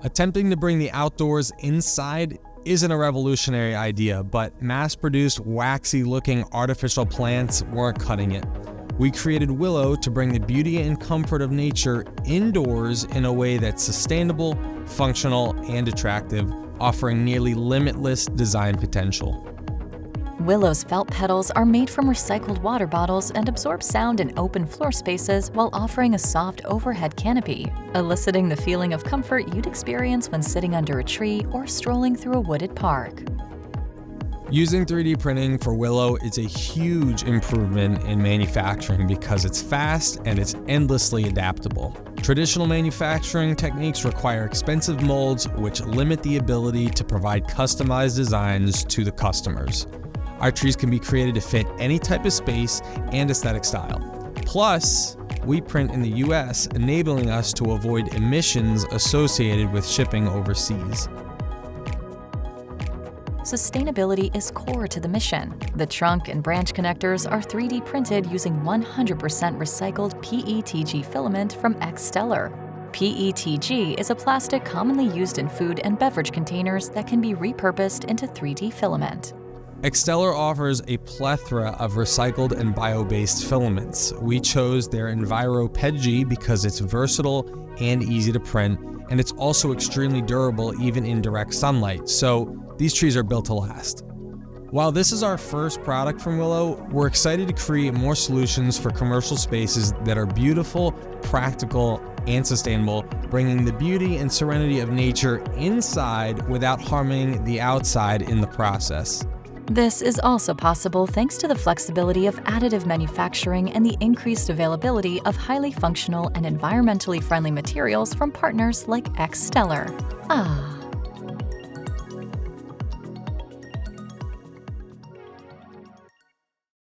Attempting to bring the outdoors inside isn't a revolutionary idea, but mass-produced, waxy-looking artificial plants weren't cutting it. We created Willo to bring the beauty and comfort of nature indoors in a way that's sustainable, functional, and attractive, offering nearly limitless design potential. Willo's felt petals are made from recycled water bottles and absorb sound in open floor spaces while offering a soft overhead canopy, eliciting the feeling of comfort you'd experience when sitting under a tree or strolling through a wooded park. Using 3D printing for Willo is a huge improvement in manufacturing because it's fast and it's endlessly adaptable. Traditional manufacturing techniques require expensive molds, which limit the ability to provide customized designs to the customers. Our trees can be created to fit any type of space and aesthetic style. Plus, we print in the US, enabling us to avoid emissions associated with shipping overseas. Sustainability is core to the mission. The trunk and branch connectors are 3D printed using 100% recycled PETG filament from Xtellar. PETG is a plastic commonly used in food and beverage containers that can be repurposed into 3D filament. Xtellar offers a plethora of recycled and bio-based filaments. We chose their EnviroPETG because it's versatile and easy to print, and it's also extremely durable even in direct sunlight, so these trees are built to last. While this is our first product from Willo, we're excited to create more solutions for commercial spaces that are beautiful, practical, and sustainable, bringing the beauty and serenity of nature inside without harming the outside in the process. This is also possible thanks to the flexibility of additive manufacturing and the increased availability of highly functional and environmentally friendly materials from partners like Xtellar.